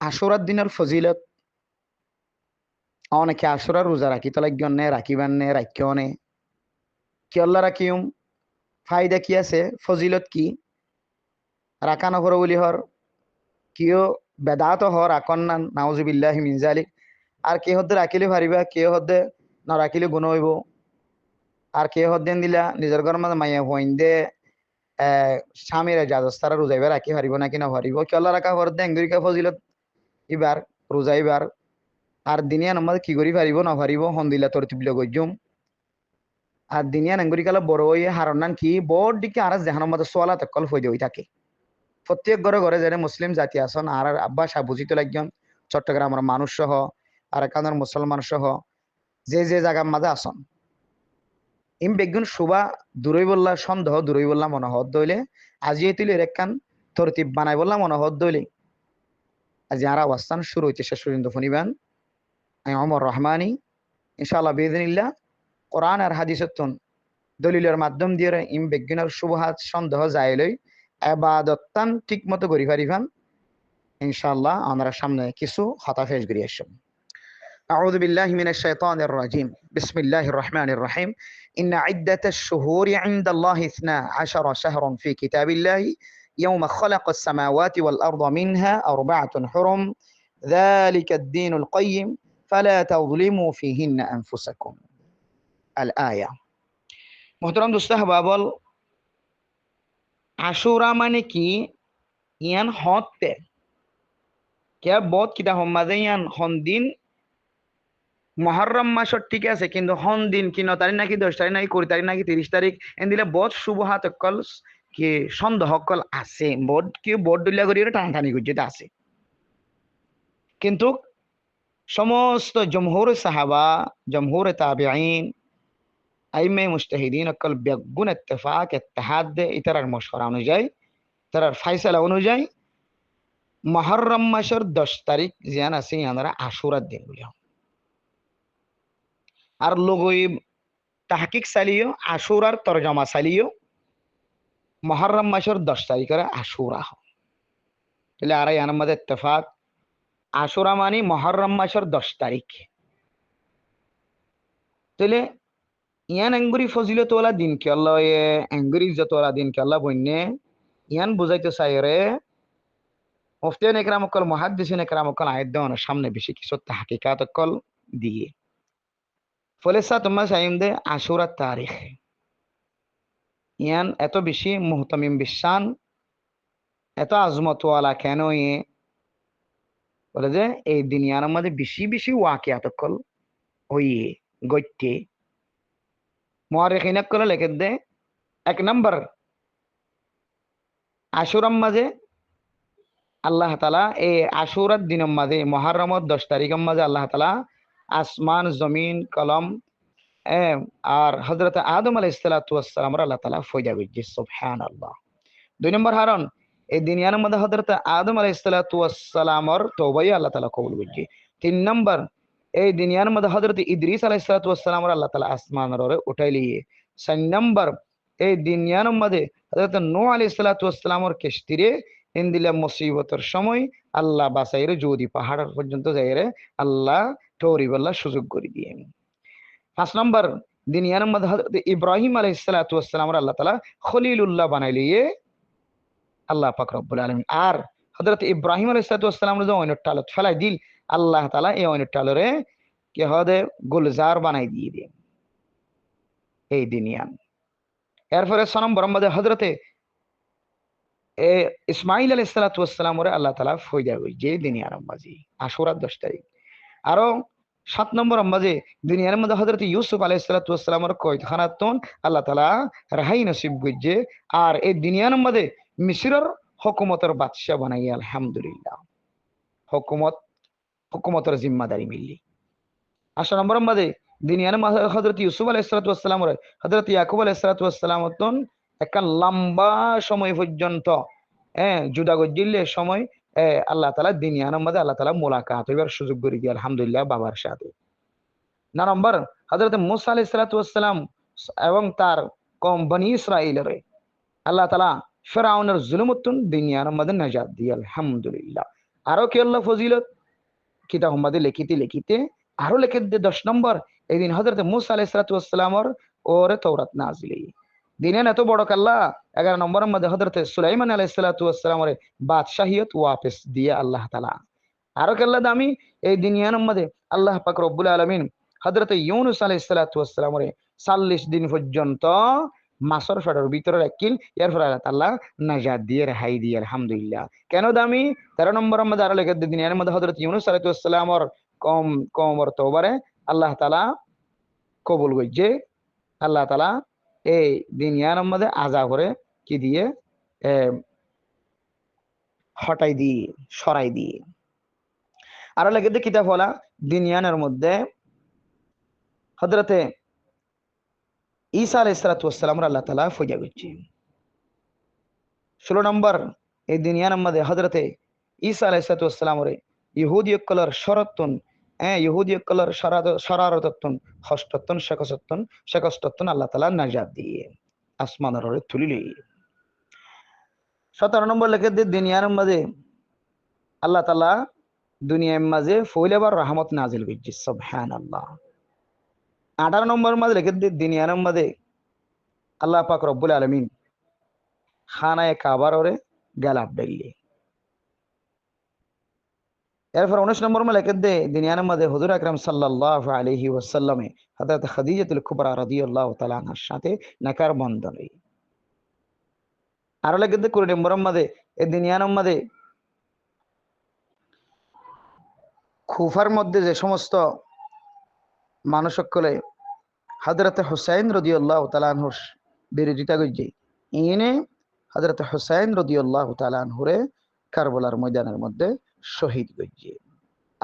আশুরার দিনের ফজিলত অনেকে আশুরা রোজা রাখি তলাগ্য নে রাখিবান নে রাখিও নে কি আল্লাহ রাখিউম ফায়দা কি আছে ফজিলত কি রাখা নকর বলি হর কিয় বেদাত হর আকন্নান নাউজুবিল্লাহি মিন জালিক আর কে হদ্দে রাখিলে পারিবা কে হদ্দে না রাখিলে গুণ হইব আর কে হদ্দেন দিলা নিজের ঘর মাঝে মাইয়া হইন দে স্বামীর জাজস্তারা রোজাইবা রাখি পারিব নাকি না পারিব কি আল্লাহ রাখা হর দেঙ্গুরিকা ফজিলত এবার রোজাইবার আর দিনিয়া নমাজ কি করি পারিব না পারিব হন্দিলা তরতিবিল গজ্জুম আর দিনিয়া নাঙ্গুরি কালা বড় হয়ে হারনান কি বড় দিকে আর জাহানোর মধ্যে সোয়ালা তকল হয়ে হয়ে থাকে প্রত্যেক ঘরে ঘরে যেন মুসলিম জাতি আসন আর আব্বা সাহ বুঝিত লাগজন চট্টগ্রামের মানুষ সহ আর এখানের মুসলমান সহ যে যে জায়গার মাঝে আসন ইম বেগুন শুভা দূরই বললা সন্দেহ দূরই বললাম মনোহর দইলে আজিয়ে তুলে রেখান তরতিব বানাই বললাম মনোহর দইলে আজ আর অবস্থান শুরু হইতে শেষ পর্যন্ত ফনিবান আমি অমর রহমানি ইনশাআল্লাহ বিদিনিল্লাহ কোরআন আর হাদিসতন দলিলের মাধ্যম দিয়ে ইম বেগুনের শুভহাত সন্দেহ যাইলই আবাদতান ঠিক মতো করি পারিবান ইনশাআল্লাহ আমরা সামনে কিছু হতা ফেস করি আসব أعوذ بالله من الشيطان الرجيم بسم الله الرحمن الرحيم إن عدة الشهور عند الله 12 شهرا في كتاب الله يوم خلق السماوات والأرض منها 4 حرم ذلك الدين القيم فلا تظلموا فيهن أنفسكم الآية محترم دوستان বাবল আশুরা মানে কি ইয়ান হতে কে বহুত কিতা হম্মাদে ইয়ান হন্দিন মহরম মাসর ঠিক আছে কিন্তু হন দিন কি 9 তারিখ নাকি 10 তারিখ নাকি 20 তারিখ নাকি 30 তারিখ এন দিলে বহুত শুভ হাত অকল কি সন্দেহ অকল আছে বহুত কি বহুত দুলিয়া করি টানাটানি করছে আছে কিন্তু সমস্ত জমহুর সাহাবা জমহুর তাবিঈন আইমে মুজতাহিদিন অকল বেগুন ইত্তেফাক ইত্তেহাদ ইতারার মশওয়ারা অনুযায়ী তারার ফয়সালা অনুযায়ী মহরম মাসের 10 তারিখ জিয়ান আছে আমরা আশুরার দিন বলি আর লোগই তাহকিক চালিও আশুরার তরজমা চালিও মহরম মাসের 10 তারিখের আশুরা তাহলে আর ইয়ার মধ্যে ইত্তেফাক আশুরা মানে মহরম মাসের 10 তারিখ তাহলে ইয়ান আঙ্গুরি ফজিলত ওয়ালা দিন কি আল্লাহ আঙ্গুরি ইজ্জত ওয়ালা দিন কি আল্লাহ বন্যে ইয়ান বুঝাইতে চাই রে মুফতিয়ান ইকরাম কল মুহাদ্দিসিন ইকরাম কল আয়াত দেওয়ানোর সামনে বেশি কিছু তাহকিকাত কল দিয়ে ফলেসা তোমার চাইম দে আশুরা তারিখ ইয়ান এত বেশি মুহতামিম বিশান এত আজমতওয়ালা কেন বলে যে এই দুনিয়ার মধ্যে বেশি বেশি ওয়াকিয়াত কল হইয়ে গইতে মুআরিখিনা কল লেখে দে 1 নম্বর আশুরার মাঝে আল্লাহ তাআলা এই আশুরার দিনের মাঝে মুহররমের 10 তারিখের মাঝে আল্লাহ তাআলা আসমান জমিন কলম আর হযরত আদম আলাইহিস সালাতু ওয়াস সালাম আল্লাহ তাআলা ফয়দা করেছে সুবহানাল্লাহ 2 নম্বর হারন এই দুনিয়ার মধ্যে হযরত আদম আলাইহিস সালাতু ওয়াস সালামর তওবাই আল্লাহ তাআলা কবুল করেছে 3 নম্বর এই দুনিয়ার মধ্যে হযরত ইদ্রিস আলাইহিস সালাতু ওয়াস সালাম আল্লাহ তাআলা আসমানের ওরে উঠাইলিয়ে 4 নম্বর এই দুনিয়ার মধ্যে হযরত নূহ আলাইহিস সালাতু ওয়াস সালামর কিস্তিরে ইনদিলা মুসিবতের সময় আল্লাহ বাসাইরে যদি পাহাড় পর্যন্ত যাইরে আল্লাহ তৌরি বল্লা সুযোগ করে দিয়ে 5 নম্বর দুনিয়ার মধ্যে হযরত ইব্রাহিম আলাইহিস সালাতু ওয়াস সালাম আল্লাহ তাআলা খলিলুল্লাহ বানাইলিয়ে আল্লাহ পাক রব্বুল আলামিন আর হযরত ইব্রাহিম আলাইহিস সালাতু ওয়াস সালাম যে অন্য টালত ফেলাই দিল আল্লাহ তাআলা এই অন্য টালরে কি হদে গুলজার বানাই দিয়ে দেন এই দুনিয়া এরপরে 6 নম্বর মধ্যে হযরতে ইসমাইল আলাইহিস সালাতু ওয়াস সালাম ওরে আল্লাহ তাআলা ফয়দা কই যে দুনিয়ার মাঝে আশুরার 10 তারিখ আরো 7 নম্বর মাঝে দুনিয়ার মধ্যে হযরত ইউসুফ আলাইহিস সালাতু ওয়াস সালামের কয়খানাতন আল্লাহ তাআলা রাহাই নসিব কইছে আর এই দুনিয়ার মধ্যে মিশরের হুকুমতের বাদশা বানাই আলহামদুলিল্লাহ হুকুমতের জিম্মাদারি মিললি 8 নম্বর মাঝে দুনিয়ার মধ্যে হযরত ইউসুফ আলাইহিস সালাতু ওয়াস সালাম ওরে হযরত ইয়াকুব আলাইহিস সালাতু ওয়াস সালামতন একটা লম্বা সময় পর্যন্ত জুদা গজ্জিলের সময় আল্লাহ তাআলা দুনিয়ার মধ্যে আল্লাহ তাআলা মোলাকাত হইবার সুযোগ করে দিয়ে আলহামদুলিল্লাহ বাবার সাথে 9 নম্বর হযরত মূসা আলাইহিস সালাতু ওয়াস সালাম এবং তার কওম বনি ইসরাঈলের আল্লাহ তাআলা ফিরআউনের জুলুমতন দুনিয়ার মধ্যে নাজাত দিয়ে আলহামদুলিল্লাহ আরো কি আল্লাহ ফজিলত কিতাব হুম্মাদে লিখিতে লিখিতে আরো লিখে দে 10 নম্বর এই দিন হযরত মূসা আলাইহিস সালাতু ওয়াসসালামর ওরে তওরাত নাজিল দিনের এত বড় কাল্লা 11 নম্বরের মধ্যে হযরত সুলাইমান আলাইহিস সালাতু ওয়াসসালামর বাদশাহিয়ত ওয়াপস দিয়ে আল্লাহ তাআলা আরো কাল্লা দামি এই দুনিয়ার মধ্যে আল্লাহ পাক রব্বুল আলামিন হযরত ইউনূস আলাইহিস সালাতু ওয়াসসালামর 40 দিন পর্যন্ত মাছর ফেটার ভিতরে রাখিল এরপর আল্লাহ তাআলা নাজাত দিয়ে রেহাই দিয়ে আলহামদুলিল্লাহ কেন দামি 13 নম্বরের মধ্যে আরো লিখে দুনিয়ার মধ্যে হযরত ইউনূস আলাইহিস সালামর কওমর তওবারে আল্লাহ তাআলা কবুল করেছে আল্লাহ তাআলা এই দুনিয়ার মধ্যে আযাব করে কি দিয়ে হটাই দিয়ে সরাই দিয়ে আরো লিখে কিতাব হলা দুনিয়ার মধ্যে হযরতে ঈসা আলাইহিস সালাতু ওয়াসসালামর আল্লাহ তাআলা ফজা করছে 16 নম্বর এই দুনিয়ার মধ্যে হযরতে ঈসা আলাইহিস সালাতু ওয়াসসালামর ইহুদি কলর শরতুন ইহুদি কলর শরারততুন হস্ততুন শেকস্ততুন আল্লাহ তাআলা নাজাত দিয়ে আসমানের ওরে তুলিলে 17 নম্বর লিখে দিয়ে দুনিয়ার মধ্যে আল্লাহ তাআলা দুনিয়ার মাঝে ফয়লাবার রহমত নাজিল করছে সুবহানাল্লাহ 18 নম্বর মধ্যে লিখে দিয়ে দুনিয়ার মধ্যে আল্লাহ পাক রব্বুল আলামিন খানায়ে কাবার ওরে গালাব দিলে এরপর 19 নম্বর মধ্যে লিখে দিয়ে দুনিয়ার মধ্যে হুজুর আকরাম সাল্লাল্লাহু আলাইহি ওয়াসাল্লামে হযরত খাদিজাতুল কুবরা রাদিয়াল্লাহু তাআলা আনহার সাথে নেকার বন্ধন আরো লিখে দিয়ে 20 নম্বর মধ্যে এই দুনিয়ার মধ্যে কুফার মধ্যে যে সমস্ত মানুষ সকলে হযরত হুসাইন রাদিয়াল্লাহু তাআলা আনহুর বিরোধিতা করছে ইনি হযরত হুসাইন রাদিয়াল্লাহু তাআলা আনহুরে কারবালার ময়দানের মধ্যে শহীদ করছে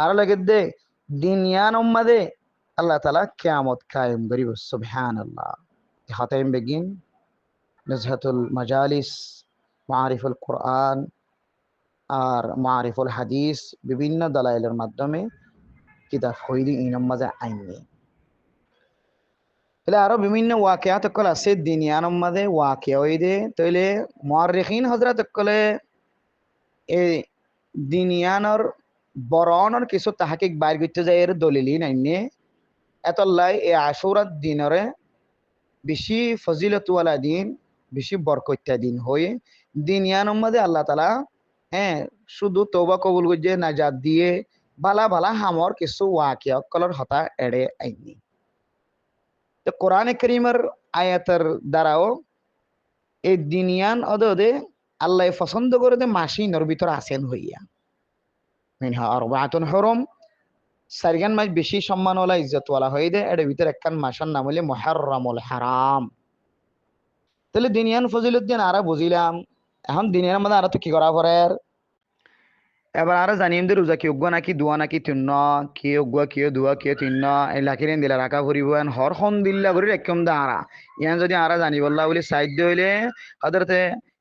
আর লাগে দে দুনিয়ার মধ্যে আল্লাহ তাআলা কিয়ামত কায়েম করিব সুবহানাল্লাহ হাতাইম বেগিন নজহাতুল মাজালিস মারিফুল কোরআন আর মারিফুল হাদিস বিভিন্ন দালাইলের মাধ্যমে কিতাব হইলি ইনম মাঝে আইনি তাহলে আরো বিভিন্ন ওয়াকিয়াত কল আছে দুনিয়ার মধ্যে ওয়াকিয়া হইদে তাহলে মুআররিখিন হযরত কলে এই দুনিয়ার বরণর কিছু তাহাকিক বাইর করতে যায় এর দলিলই নাইনে এতলাই এই আশুরার দিনরে বেশি ফজিলতওয়ালা দিন বেশি বরকত্যা দিন হয়ে দুনিয়ার মধ্যে আল্লাহ তাআলা শুধু তওবা কবুল করছে নাজাত দিয়ে বালা বালা হামর কিছু ওয়াকিয়া কলর হতা এড়ে আইনি তো কোরআনে কারীমের আয়াতের দ্বারাও এই দুনিয়ান অদে আল্লাহ পছন্দ করে দে মাসিনর ভিতর আছেন হইয়া মিনহা আরবাতুন হুরুম সারগান মাস বেশি সম্মানওয়ালা ইজ্জতওয়ালা হয়ে দে এর ভিতর একখান মাসের নাম হইলে মুহাররামুল হারাম তাহলে দুনিয়ান ফজিলত দিন আরা বুঝিলাম এখন দিনের মধ্যে আরা তো কি করা পরে এবার আরো জানিম দে রোজা কি উগ্গ নাকি দোয়া নাকি তিন্ন কি উগ্গ কি দোয়া কি তিন্ন এই লাখিরেন দিলা রাখা ফুরিব এন হর খন দিল্লা করি একদম দা আরা ইয়ান যদি আরা জানি বললা বলে সাইড হইলে হযরতে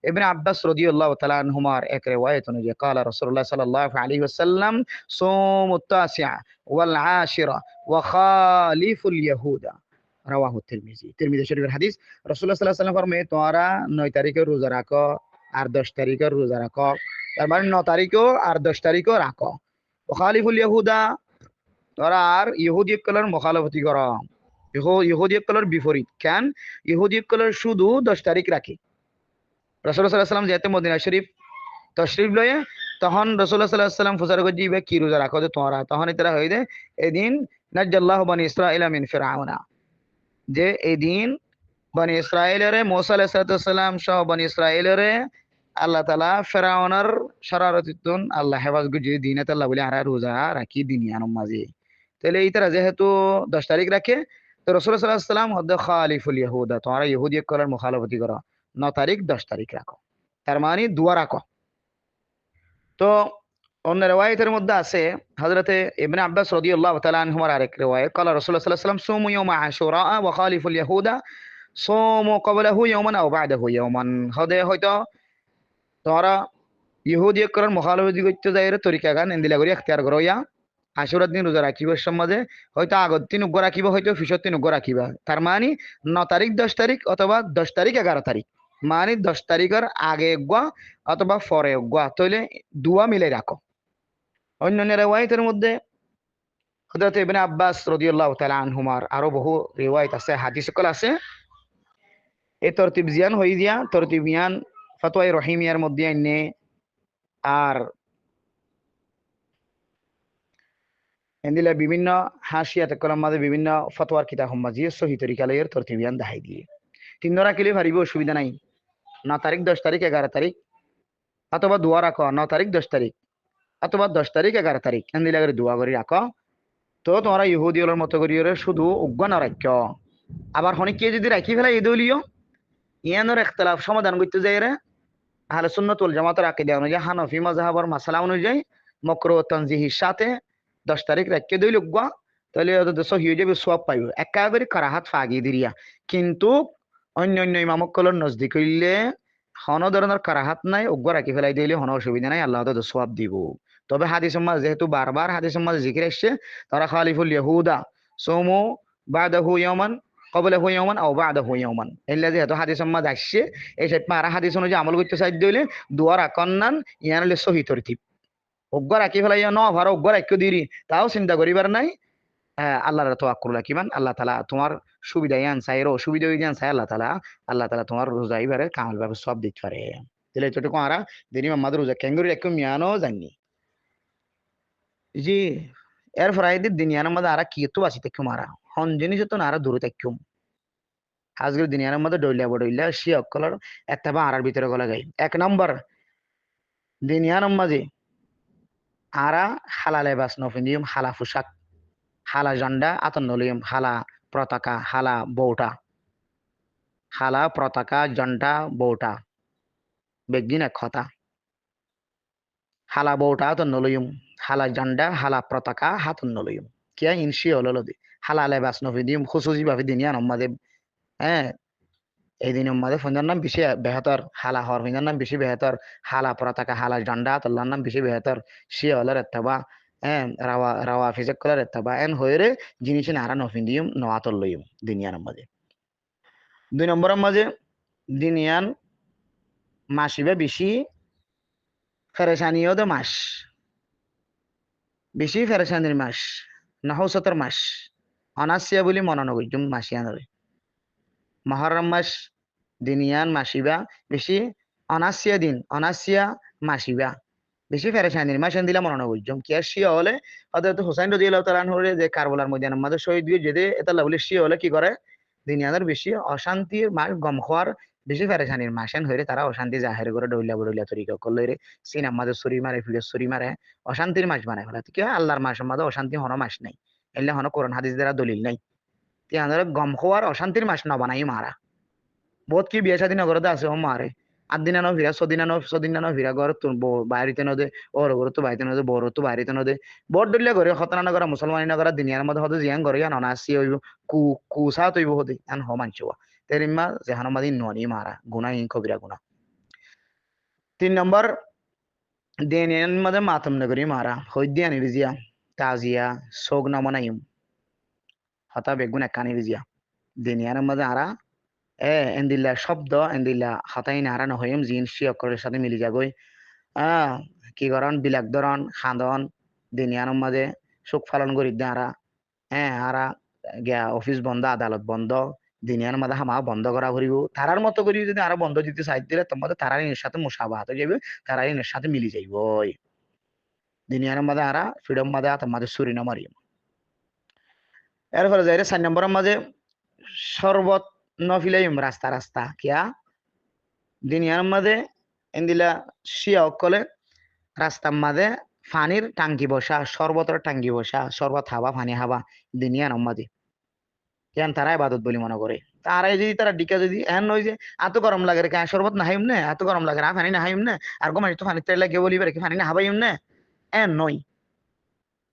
ইবনে আব্বাস রাদিয়াল্লাহু তাআলা আনহুমার এক রিওয়ায়াত অনুযায়ী قال রাসূলুল্লাহ সাল্লাল্লাহু আলাইহি ওয়াসাল্লাম সুমুত তাসিআ ওয়াল আশিরা ওয়া খালিফুল ইয়াহুদা রাওয়াহু তিরমিজি শরীফের হাদিস রাসূলুল্লাহ সাল্লাল্লাহু আলাইহি ওয়াসাল্লাম ফরমায় তোমরা 9 তারিখে রোজা রাখো আর 10 তারিখে রোজা রাখো তার মানে 9 তারিখও আর 10 তারিখও রাখো খালিফুল ইয়াহুদা তোরা আর ইহুদি কলর মুখালাফতি করো ইহুদি কলর বিপরীত কেন ইহুদি কলর শুধু 10 তারিখ রাখি রাসূলুল্লাহ সাল্লাল্লাহু আলাইহি ওয়াসাল্লাম যেতে মদিনা শরীফ তশরিফ লয়ে তখন রাসূলুল্লাহ সাল্লাল্লাহু আলাইহি ওয়াসাল্লাম ফুসার করে দিবে কি রোজা রাখো তোমরা তখন এতরা হই দে এদিন নাজ্জাল্লাহু বনি ইসরাঈলা মিন ফিরআউনা যে এদিন বনি ইসরাঈলের মুসা আলাইহিস সালাম সহ বনি ইসরাঈলের আল্লাহ তাআলা ফিরআউনের শরারতিতুন আল্লাহ হেফাজত গুজি দিনাত আল্লাহ বলে আর রোজা রাখি দুনিয়ার মাঝে তাহলে এইতারা যেহেতু 10 তারিখ রাখে তো রাসূলুল্লাহ সাল্লাল্লাহু আলাইহি ওয়াসাল্লাম হদ খালিফুল ইয়াহুদা তোমরা ইহুদি কলার মুখালাফতি করো 9 তারিখ 10 তারিখ রাখো তার মানে দোয়া রাখো তো অন্য রিওয়ায়াতের মধ্যে আছে হযরতে ইবনে আব্বাস রাদিয়াল্লাহু তাআলা আনহুমার আরেক রিওয়ায়াত قال রাসূলুল্লাহ সাল্লাল্লাহু আলাইহি ওয়াসাল্লাম সুমু ইয়াউমা আশুরা ওয়া খালিফুল ইয়াহুদা সুমু ক্বাবলাহু ইয়াওমান আও বা'দাহু ইয়াওমান হদে হয়তো তোমরা ইহুদি করার মুখালাফতি করতে যায় এর তরিকা গান এন্দিলা করি ইখতিয়ার করো ইয়া আশুরার দিন রোজা রাখিবার সমাজে হয়তো আগত দিন উগ্র রাখিবা হয়তো পিছত দিন উগ্র রাখিবা তার মানে 9 তারিখ 10 তারিখ অথবা 10 তারিখ 11 তারিখ মানে 10 তারিখের আগে উগ্র অথবা পরে উগ্র তাহলে দুয়া মিলে রাখো অন্যান্য রেওয়ায়েতের মধ্যে হযরত ইবনে আব্বাস রাদিয়াল্লাহু তাআলা আনহুমার আরো বহু রিওয়ায়াত আছে, হাদিস সকল আছে। এই তরতিব জিয়ান হই দিয়া তরতিবিয়ান ফতোয়া রহিমিয়ার মধ্যে আইনে আর এন্দিলা বিভিন্ন হাসিয়াত কলম মাঝে বিভিন্ন ফতোয়ার কিতাব মাঝে সহি তরিকা লয়ের তরতিবিয়ান দেখাই দিয়ে তিন রাখিলে পারিব, অসুবিধা নাই। 9 তারিখ 10 তারিখ 11 তারিখ অথবা দোয়া রাখো, 9 তারিখ 10 তারিখ অথবা 10 তারিখ 11 তারিখ এন্দিলা করে দোয়া করে রাখো। তো তোমরা ইহুদি হলের মতো করিয়ে শুধু অজ্ঞান রাখ। আবার হনিকে যদি রাখি ফেলা এই দলীয় ইয়ানোর ইখতিলাফ সমাধান করতে যাই রে আহলে সুন্নাত ওয়াল জামাতের আকীদা অনুযায়ী হানাফি মাযহাবের মাসলা অনুযায়ী মাকরুহ তানজিহির সাথে 10 তারিখ রাখতে দইল গা, তাহলে ওদের সহি হয়ে যাবে, সওয়াব পাইব। একা করে কারাহাত ফাগি দিরিয়া। কিন্তু অন্য অন্য ইমামকলর নজদিক হইলে হন ধরনের কারাহাত নাই, অজ্ঞ রাখি ফেলাই দিলে হন অসুবিধা নাই, আল্লাহ তাদের সওয়াব দিব। তবে হাদিসের মাঝে যেহেতু বারবার হাদিসের মাঝে জিকির আসছে, তারা খালিফুল ইয়াহুদা সোমু বাদাহু ইয়ামান কবলাহু ইয়ামান আও বাদাহু ইয়ামান, এল্লা যেহেতু হাদিসের মাঝে আসছে এই সাইড মারা হাদিস অনুযায়ী আমল করতে চাই দিলে দুয়ার আকন্নান ইয়ান হলে সহি তরতিব। অজ্ঞ রাখি ফেলাই ন ভার অজ্ঞ রাখিও দিরি, তাও চিন্তা করিবার নাই। হ্যাঁ, আল্লাহর তাওয়াক্কুল রাখিবান। আল্লাহ তাআলা তোমার সুবিধা ইয়ান চাইরো অসুবিধা ইয়ান চাই, আল্লাহ তাআলা তোমার রোজা ইবারে কামাল ভাবে সব দিতে পারে। তাহলে এতটুকু আরা দিনী মামাদের রোজা কেঙ্গুরি একটু মিয়ানো জানি জি। এর ফরাইদি দিনিয়ার মধ্যে আরা কি তো বাঁচি থাকুম, আরা হন জিনিস তো আরা দূরে থাকুম। আজকের দিনিয়ার মধ্যে ডইলা সে অকলর একটা বা আরার ভিতরে গলা গাই। 1 নম্বর দিনিয়ার মাঝে আরা হালালে বাস নফিনিয়ম, হালা পোশাক, হালা ঝান্ডা আতন নলিয়ম, হালা পতাকা, হালা বউটা, হালা পতাকা ঝান্ডা বউটা বেগিন এক কথা, হালা বউটা আতন নলিয়ম, হালা ঝান্ডা হালা পতাকা হাতন নলিয়ম কিয়া ইনসি হলদি হালা লেবাস নফিনিয়ম খুশুজি ভাবে দিনিয়ার মাঝে। হ্যাঁ, এই দিনের মধ্যে ফোনের নাম বেশি বেহতর, হালা হর ফোনের নাম বেশি বেহতর, হালা পতাকা হালা ঝান্ডা আতল্লার নাম বেশি বেহতর। সে হলার এত্তাবা হ্যাঁ রাওয়া রাওয়া ফিজেক কলার এত্তাবা এন হয়ে জিনিস নারা নফিন্দিয়ম নোয়াতল লইম দুনিয়ার মাঝে। 2 নম্বরের মাঝে দিনিয়ান মাসিবে বেশি ফেরেশানিও দে মাস, বেশি ফেরেশানির মাস, নহসতর মাস, অনাসিয়া বলি মনোনগর মাসিয়ানরে মহরম মাস দিনিয়ান মাসিবা বেশি, অনাসিয়া দিন অনাসিয়া মাসিবা বেশি ফেরেশানির মাস দিলা মনোনগর কি আর শিয়া হলে হযরত হুসাইন রাদিয়াল্লাহু তাআলা আনহু যে কারবালার ময়দানের মধ্যে শহীদ হয়ে যেতে এটা লাভলি শিয়া হলে কি করে দিনিয়ানের বেশি অশান্তির মাস গম খাওয়ার বেশি ফেরেশানির মাসেন হইরে তারা অশান্তি জাহের করে ডইলা বড়ইলা তরিকা করলে রে সিনার মাঝে ছুরি মারে ফিরে ছুরি মারে অশান্তির মাস বানায় ফেলা। কি হয় আল্লাহর মাসের মাঝে অশান্তি হনো মাস নাই, এলে হনো কোরআন হাদিস দ্বারা দলিল নাই। তিয়াদের গম খাওয়ার অশান্তির মাস না বানাই মারা। বহুত কি বিয়ে শাদী নগরতে আছে ও মারে 8 দিনা ন ফিরা 6 দিনা ন ফিরা ঘর তো বাইরিতে নদে ওর ঘর তো বাইতে নদে বড় তো বাইরিতে নদে বড় ডলিয়া ঘরে খতনা নগর মুসলমানি নগর দুনিয়ার মধ্যে হতে জিয়ান ঘরে ইয়ান অনাসি হইব কু কুসা তৈব হতে আন হ মানছুয়া তেরিমা জাহান মাদি ননি মারা গুনাহ ইন কবিরা গুনাহ। 3 নম্বর দিনিয়ার মধ্যে মাতম নগরী মারা হইদিয়া নিরিজিয়া তাজিয়া সোগ নমনাইম হতা বেগুন একানি রিজিয়া দিনিয়ার মধ্যে আরা এন্দিল্লা শব্দ এন্দিল্লা হতাই নারা নহয়ম জিন সি অক্ষরের সাথে মিলি যাগই। আহ কি করন বিলাক ধরন খাদন দিনিয়ানোর মাঝে সুখ পালন করি আরা। হ্যাঁ আরা গিয়া অফিস বন্ধ আদালত বন্ধ দিনিয়ার মাঝে হামা বন্ধ করা করিব তারার মতো করি যদি আরো বন্ধ দিতে চাই দিলে তোমাদের তারাই এর সাথে মুসাবাহাত হয়ে যাবে, তারাই এর সাথে মিলি যাইব। দিনিয়ার মাঝে আরা ফ্রিডম মাঝে তোমাদের সুরি না মারিম। এরপরে যাই 4 নম্বরের মাঝে শরবত নফিলাইম রাস্তা রাস্তা কিয়া দুনিয়ার মাঝে এন্দিলা শিয়া অকলে রাস্তার মাঝে ফানির টাঙ্কি বসা শরবতের টাঙ্কি বসা শরবত হাবা ফানি হাবা দুনিয়ার মাঝে কেন তারা ইবাদত বলি মনে করে। তারাই যদি তারা ডিকা যদি এন নয় যে এত গরম লাগে রে শরবত না হাইম না এত গরম লাগে ফানি না হাইম না আর গো তো ফানি তেল লাগে বলিবে কি ফানি না হাবাইম না এন নয়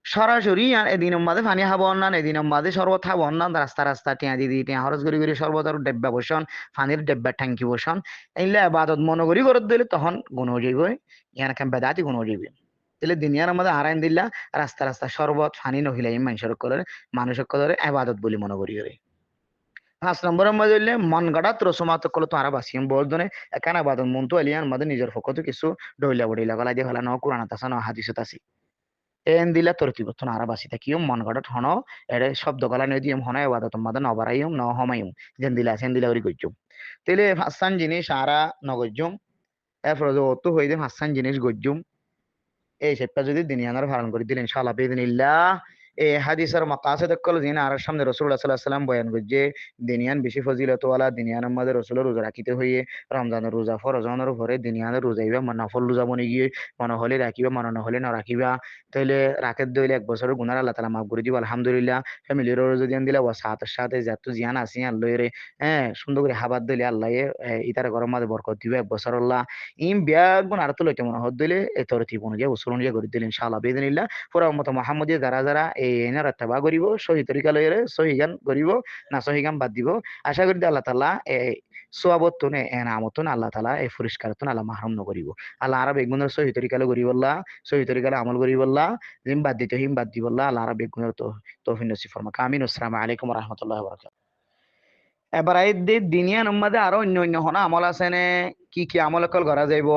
সরাসরি এদিন মাঝে পানি খাবো না এদিন মাঝে শরবত খাবো না রাস্তা রাস্তা টিয়া দিদি টিয়া হরস করি করি শরবতের ডেব্বা বসন পানির ডেব্বা ট্যাঙ্কি বসন এইলে আবাদত মনোগরি করে দিলে তখন গুণ হয়ে যাইব ইয়ান কেন বেদাতি গুণ হয়ে যাবে। তাহলে দুনিয়ার মধ্যে আরাইন দিল্লা রাস্তা রাস্তা শরবত পানি নহিলাই মানুষের করে আবাদত বলি মনে করি করে। 5 নম্বরের মধ্যে হইলে মন গাড়াত রসমাত করলে তো আরা বাসিম বলদনে একান আবাদত মন তো এলিয়ান মধ্যে নিজের ফকত কিছু ডইলা বড়িলা গলা দিয়ে ফেলা ন কোরআন আছে ন হাদিসত আছে। এন দিলা তরতিবতন আরা বাসি থাকিও মন গড়ত হন এর শব্দ গলা নয় দিম হন এবাদত মাদা নবারাইম ন হমাইম যেন দিলা সেন দিলা করি গজ্জুম তেলে হাসান জিনিস আরা নগজ্জুম এরপর অত হয়ে দিম হাসান জিনিস গজ্জুম এই সেটটা যদি দুনিয়ার পালন করে দিলেন ইনশাআল্লাহ বিদিনিল্লাহ এই হাদিসের মাকাসিদ কল দিন আর সামনে রাসূলুল্লাহ সাল্লাল্লাহু আলাইহি ওয়াসাল্লাম বয়ান করছে দুনিয়ান বেশি ফজিলত ওয়ালা দুনিয়ার মধ্যে রাসূলের রোজা রাখিতে হইয়ে রমজানের রোজা ফরজনের উপরে দুনিয়ার রোজাইবা নফল রোজা বনি গিয়ে মনে হলে রাখিবা মনে না হলে না রাখিবা তাইলে রাকের দইলে এক বছরের গুনাহ আল্লাহ তাআলা মাফ করে দিব আলহামদুলিল্লাহ ফ্যামিলির রোজা দিন দিলে ওয়া সাথে সাথে যত জিয়ান আছে আল্লাহ রে সুন্দর করে হাবাত দিলে আল্লাহ ইতার গরম মাঝে বরকত দিবে এক বছর আল্লাহ ইম বিয়াগ গুণ আর তো লইতে মনে হদ দিলে এ তরতিব অনুযায়ী উসুল অনুযায়ী করে দিলে ইনশাআল্লাহ বিদিনিল্লাহ পুরা উম্মত মুহাম্মদী যারা যারা এই এনার আত্তাবা করিব সহি তরিকা লইরে সহি গান করিব না সহি গান বাদ দিব আশা করি আল্লাহ তাআলা এই সোয়াবতনে এনামতন আল্লাহ তাআলা এই পুরস্কারতন আল্লাহ মাহরুম ন করিব আল্লাহ আরব বেগুনের সহি তরিকা লো করিব আল্লাহ সহি তরিকা আমল করিব আল্লাহ জিম বাদ দিতে হিম বাদ দিব আল্লাহ আল্লাহ আরব বেগুনের তো তৌফিক নসিব ফরমা আমিন আসসালামু আলাইকুম ওয়া রাহমাতুল্লাহি ওয়া বারাকাতুহু এবার এই দিনিয়া নম্মাদে আরো অন্য অন্য হনা আমল আছে নে কি আমল কল করা যাইব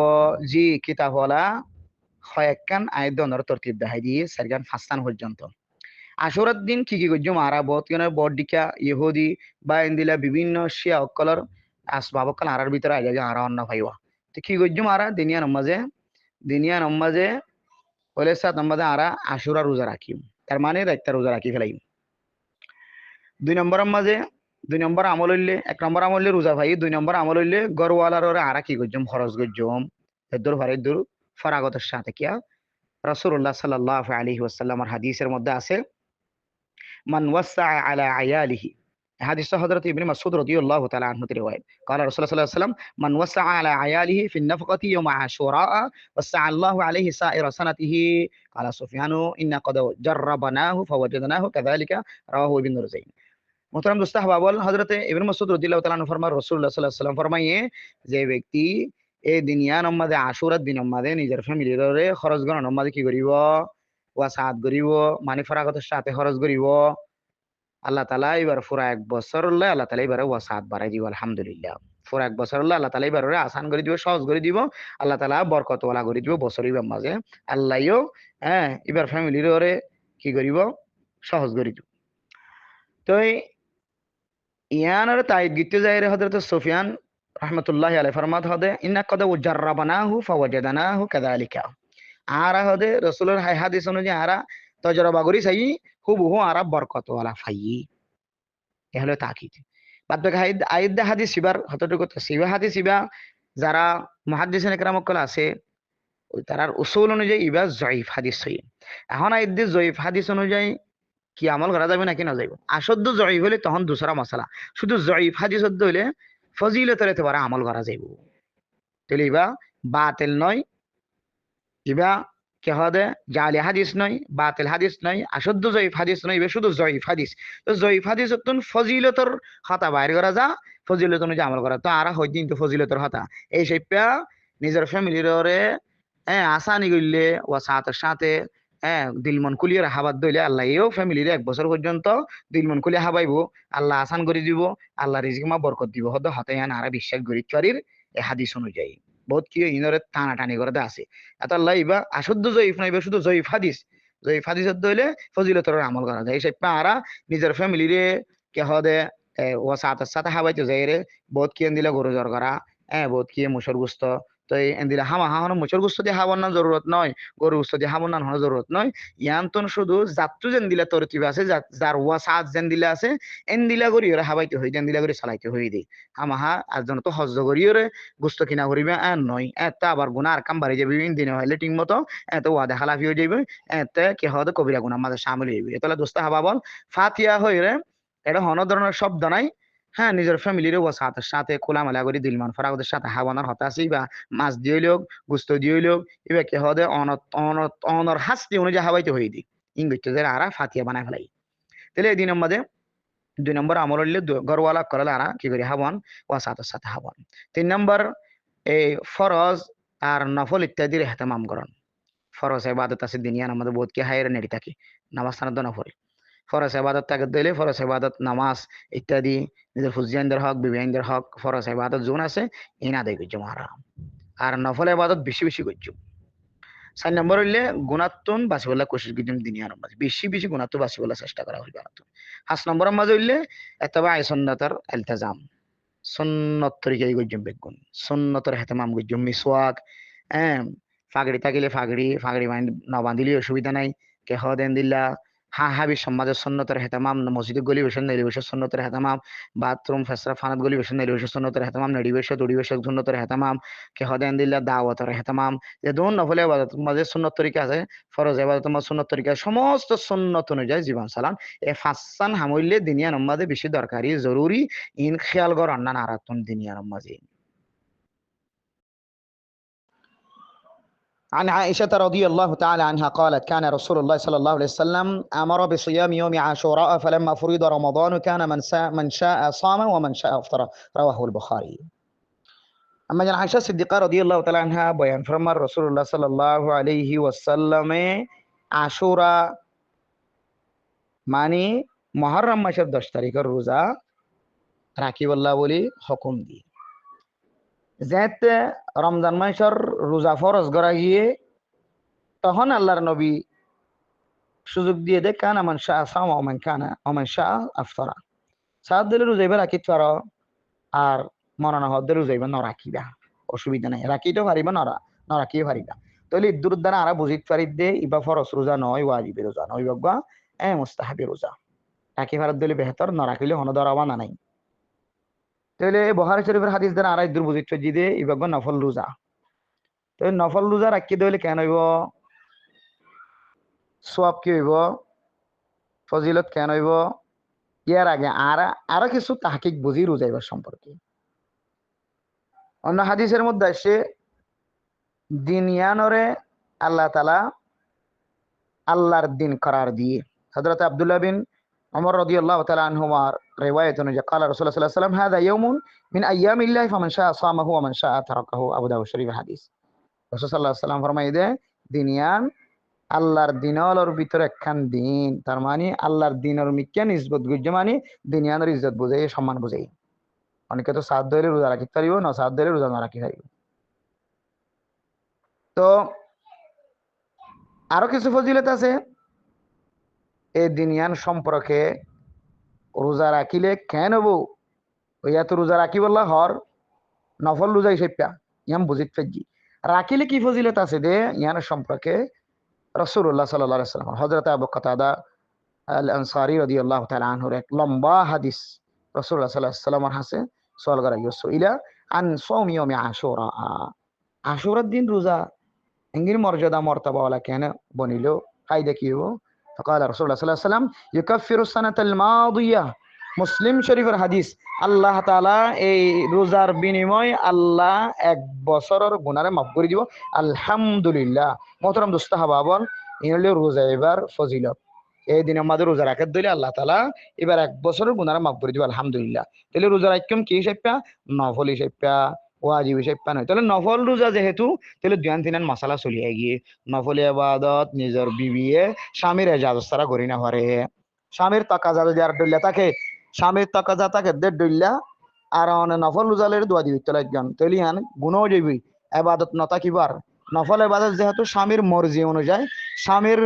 জি কিতাব হলা কয়েকখান আয়াত দনের তরতিব দেখাই দিয়ে সারগান ফাস্তান পর্যন্ত আশুরার দিন কি করছো মারা বহুত কেন বড়ডিকা ইহুদি বা ইন্দিলা বিভিন্ন শিয়া অকলর আসবাব অকল আরার ভিতরে আগে যে আরা অন্য ভাইবা তো কি করছো মারা দিনিয়া নমাজে বলে সাত নমাজে আরা আশুরা রোজা রাখিম তার মানে একটা রোজা রাখি ফেলাইম দুই নম্বরের মাঝে দুই নম্বর আমল হইলে এক নম্বর আমল হইলে রোজা ভাই দুই নম্বর আমল হইলে গরওয়ালার আরা কি করছম খরচ করছম এদুর ভারে দূর ফরাগতের সাথে কিয়া রাসূলুল্লাহ সাল্লাল্লাহু আলাইহি ওয়াসাল্লামের হাদিসের মধ্যে আছে মান ওয়াসা আলা আয়ালিহি হাদিস হযরত ইবনে মাসউদ রাদিয়াল্লাহু তাআলা আনহু রিওয়ায়াত قال رسول الله صلى الله عليه وسلم من وسع على عياله في النفقة يوم عاشوراء وسع الله عليه سائر سنته قال سفيان إن قد جربناه فوجدناه كذلك رواه ابن رزين মোহতারাম দোস্ত আহবাব হযরতে ইবনে মাসউদ রাদিয়াল্লাহু তাআলা আনহু ফরমান রাসূলুল্লাহ সাল্লাল্লাহু আলাইহি ওয়াসাল্লাম ফরমায়ে যে ব্যক্তি এই দুনিয়া নম্মাদে আশুরার দিন নম্মাদে নিজের ফ্যামিলিরে খরচ গণ নম্মাদে কি করিব ওয়াসাত করিব মানে ফরাগতের সাথে খরচ করিব আল্লাহ তাআলা এবার পুরা এক বছর হলে আল্লাহ তাআলা এবারে ওয়াসাত বাড়াই দিব আলহামদুলিল্লাহ পুরা এক বছর হলে আল্লাহ তাআলা এবারে আসান করে দিব সহজ করে দিব আল্লাহ তাআলা বরকত ওয়ালা করে দিব বছরের মাঝে আল্লাহও এবার ফ্যামিলিরে কি করিব সহজ করে দিব তো ইয়ানার তাইদ গিতে যাইরে হযরত সুফিয়ান রাহমাতুল্লাহি আলাইহি ফরমাত হদে ইন্না কদ জাররাবনাহু ফাওয়াজাদনাহু কাযালিকা আরা হদে রাসূলের হাদিস অনুযায়ী আরা তজরবা করি চাই হুবহু আরা বরকত ওয়ালা ফাই এ হলো তাকিদ বাদ বাকি আয়াত হাদিস সিবার হতটুকু সিবা হাদিস সিবা যারা মুহাদ্দিসিন ইকরাম কল আছে ওই তারার উসুল অনুযায়ী ইবা জয়ীফ হাদিস সই এখন আয়াত জয়ীফ হাদিস অনুযায়ী কি আমল করা যাবে নাকি না যাইব আসদ্দ জয়ীফ হলে তখন দুসরা মশলা শুধু জয়ীফ হাদিস হইলে ফজিলতের এতবারে আমল করা যাইব তাহলে ইবা বাতিল নয় ইবা কে হদে জালি হাদিস নয় বাতিল হাদিস নয় আসদ্দ জয়ীফ হাদিস নয় ইবা শুধু জয়ীফ হাদিস তো জয়ীফ হাদিস তুন ফজিলতর হতা বাইর করা যা ফজিলত অনুযায়ী আমল করা তো আর হয় কিন্তু ফজিলতর হতা এই সেপা নিজের ফ্যামিলির আসানি করলে ও সাথে দিলমন কুলিয়ার হাবাদ দইলে আল্লাহ এও ফ্যামিলির এক বছর পর্যন্ত দিলমন কুলিয়া হাবাইব আল্লাহ আসান করে দিব আল্লাহ রিজিকমা বরকত দিব হদ হাতে আরা বিশ্বাস করি চরির এ হাদিস অনুযায়ী বহুত কি ইনরে টানাটানি করে আছে এত আল্লাহ ইবা আশুদ্ধ জয়ীফ নাইবা শুধু জয়ীফ হাদিস দইলে ফজিলতর আমল করা যায় এই সেপা আরা নিজের ফ্যামিলিরে কে হদে ও সাথে হাবাইতে যাই রে বহুত কি দিলে গরু জ্বর করা বহুত কি মুসর গুস্ত তো এন্দিলা হামা হাহানো মুচর গুস্ত দিয়ে হাবর না জরুরত নয় গরু গুস্ত দিয়ে হাবর না হওয়ার জরুরত নয় ইয়ান্তন শুধু যাত্রু যেন দিলা তরতিব আছে যার ওয়া সাত যেন দিলা আছে এন দিলা করি ওরা হাবাইতে হই যেন দিলা করে চালাইতে হই দেই হামাহা আজজন তো হজ্জ করি ওরে গুস্ত কিনা করিবে নয় তা আবার গুণা আর কাম বাড়ি যাবে দিনে হইলে ঠিক মতো এত ওয়াদা খালাফি হয়ে যাবে এতে কে হতে কবিরা গুণা মাঝে সামিল হইবে তাহলে দোস্ত হাবা বল ফাতিয়া হই রে এটা হন ধরনের শব্দ নাই নিজের ফ্যামিলির সাথে খোলামেলা করে দিলমান ফরাগদের সাথে হাওয়ানোর হতাশি বা মাছ দিয়ে লোক গুস্ত দিয়ে লোক এবার কে হদে অনর হাসতি অনুযায়ী হাওয়াইতে হয়ে দিই ইংরেজদের আরা ফাতিয়া বানায় ফেলাই তাহলে এই দুই নম্বর আমল হইলে গরওয়ালা করলে আরা কি করি হাওয়ান সাথে হাওয়ান 3 নম্বর এই ফরজ আর নফল ইত্যাদির হেতামাম করন ফরজ ইবাদত আছে দুনিয়ার আমাদের বহুত কি হায়ের নেড়ি থাকে নামাজ সানাদ নফল ফরজ ইবাদত তাকে দিলে ফরজ ইবাদত নামাজ ইত্যাদি নিজের ফুজিয়ানদের হক বিবিয়ানদের হক ফরজ ইবাদত জোন আছে ইনা দেয় করছো মারা আর নফল ইবাদত বেশি বেশি করছো 4 নম্বর হইলে গুণাত্মন বাঁচিবলা কোশিশ গিদিম দুনিয়ার মাঝে বেশি বেশি গুণাত্ম বাঁচিবলা চেষ্টা করা হইবে। 5 নম্বরের মাঝে হইলে এতবা আই সুন্নাতার ইলতিজাম, সুন্নত তরিকায় গজ্জম বেগুন, সুন্নতর হেতেমাম গজ্জম মিসওয়াক, হ্যাঁ ফাগড়ি থাকিলে ফাগড়ি ফাগড়ি নবান্ধিলে অসুবিধা নাই, কেহ দেন দিল্লা হাবি সমাজের সুন্নতর হেতেমাম, মসজিদে গলি বসে নেলি বসে সুন্নতর হেতেমাম, বাথরুম ফেসরা ফানাত গলি বসে নেলি বসে সুন্নতর হেতেমাম, নেড়ি বসে দড়ি বসে সুন্নতর হেতেমাম, কেহ দেন দিল্লা দাওয়াতর হেতেমাম, যে দোন নফলে ইবাদত মাঝে সুন্নত তরিকা আছে, ফরজ ইবাদত মাঝে সুন্নত তরিকা, সমস্ত সুন্নত অনুযায়ী জীবন চালান। এ ফাঁসান হামইলে দিনিয়া নমাজে বেশি দরকারি জরুরি, ইন খেয়াল কর অন্যান্য আরাতুন দিনিয়া নমাজে। عن عائشة رضي الله تعالى عنها قالت كان رسول الله صلى الله عليه وسلم أمر بصيام يوم عاشوراء فلما فرض رمضان كان من شاء صام ومن شاء أفطر رواه البخاري. أما عن عائشة الصديقة رضي الله تعالى عنها بيان فرما رسول الله صلى الله عليه وسلم عاشورا মানে মুহররম মাসের 10 তারিখের রোজা রাখিবল্লাহ বলি হুকুম দিয়ে, যেতে রমজান মাসের রোজা ফরজ করা গিয়ে তখন আল্লাহর নবী সুযোগ দিয়ে দেয় কানা মান শাআ সামা ওয়া মান কানা ওয়া মান শাআ আফতারা, সাত দিলে রোজা এবার রাখিতে পারো আর মনে হদ্দে রোজা এবার ন রাখিবা, অসুবিধা নাই, রাখিতেও পারিবা ন রাখিয়ে পারিবা। তাহলে ইদ্দুর দ্বারা আরা বুঝিতে পারি দে ইবা ফরজ রোজা নয়, ওয়াজিবের রোজা নয়, বাবা মুস্তাহাবি রোজা রাখি ফারাত দিলে বেহতর, ন রাখিলে হন দরাবা না নাই। তাহলে বুখারী শরীফের হাদিস দ্বারা আরা ইদ্দুর বুঝিতে পারি দে ইবাবা নফল রোজা, তাহলে নফল রোজা রাখি দিলে কেন হইব, সওয়াব কি হইব, ফজিলত কেন হইব, ইয়ার আগে আরো কিছু তাহকিক বুঝি রোজাইবার সম্পর্কে। অন্য হাদিসের মধ্যে আসে দিনিয়ানরে আল্লাহ তাআলা আল্লাহর দিন করার দিয়ে। হযরত আব্দুল্লাহ বিন ওমর রাদিয়াল্লাহু তাআলা আনহুমার রিওয়ায়াত অনুযায়ী قال রাসূলুল্লাহ সাল্লাল্লাহু আলাইহি ওয়াসাল্লাম هذا يوم من ايام الله فمن شاء صامه ومن شاء تركه আবু দাউদ শরীফের হাদিস। রাসূল সাল্লাল্লাহু আলাইহি ওয়াসাল্লাম ফরমাই দে দিনিয়ান আল্লাহর দিনর ভিতরে একখান দিন, তার মানে আল্লাহর দিনের মিকে নিসবত গুজ্জে মানে দিনিয়ানের ইজ্জত বুঝাই, সম্মান বুঝাই। অনেকে তো সাত ধরে রোজা রাখতে পারিব না, সাত ধরে রোজা না রাখি পারিব। তো আরো কিছু ফজিলত আছে এই দিনিয়ান সম্পর্কে। রোজা রাখিলে কেন হবো ওইয়া তো রোজা রাখি বললা হর নফল রোজা হিসেবে ইয়াম বুঝিত ফেজি রাখিলে কি ফজিলত আছে দে ইয়ার সম্পর্কে রাসূলুল্লাহ সাল্লাল্লাহু আলাইহি ওয়াসাল্লাম হযরত আবু কাতাদা আল আনসারী রাদিয়াল্লাহু তাআলা আনহুর এক লম্বা হাদিস রাসূলুল্লাহ সাল্লাল্লাহু আলাইহি ওয়াসাল্লামের কাছে সওয়াল করা হইছে ইলা আন সাওমি ইয়াউমি আশুরা, আশুরার দিন রোজা এঙ্গির মর্যাদা মর্তবা ওয়ালা কেন বনিল, ফায়দা কি হবো? فقال رسول الله صلى الله عليه وسلم يكفر السنة الماضية, মুসলিম শরীফের হাদিস। আল্লাহ তাআলা এই রোজার বিনিময় আল্লাহ এক বছরের গুনারে মাফ করে দিব। আলহামদুলিল্লাহ। মোহতারাম দোস্ত হাবাবন, এই হলো রোজা এবার ফজিলত। এই দিনে আমাদের রোজা রাখার দিলে আল্লাহ তাআলা এবার এক বছরের গুনারে মাফ করে দিব আলহামদুলিল্লাহ। তাহলে রোজা রাখলাম কি হিসাবে? নফল হিসাবে, ওয়াজিব হিসাবে নয়। তাহলে নফল রোজা যেহেতু, তাহলে দুয়ান তিনান মাসালা চলিয়ে গিয়ে নফল ইবাদত নিজের বিবিয়ে স্বামীর এজাজত ছাড়া করি না পারে। স্বামীর তাকাজা যদি আর ডইলা থাকে, স্বামীর তাকাজা তাকে দেড় ডইলা আর নফল রোজালের দোয়া দিবি তো একজন, তাহলে ইয়ান গুণও যাবি এবাদত নতাকিবার। নফল এবাদত যেহেতু স্বামীর মর্জি অনুযায়ী, স্বামীর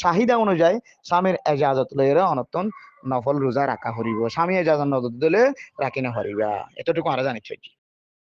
চাহিদা অনুযায়ী, স্বামীর এজাজত লইরে অনতন নফল রোজা রাখা হরিব। স্বামী এজাজত নজর দিলে রাখি না হরিবা। এতটুকু আমরা জানিচ্ছি।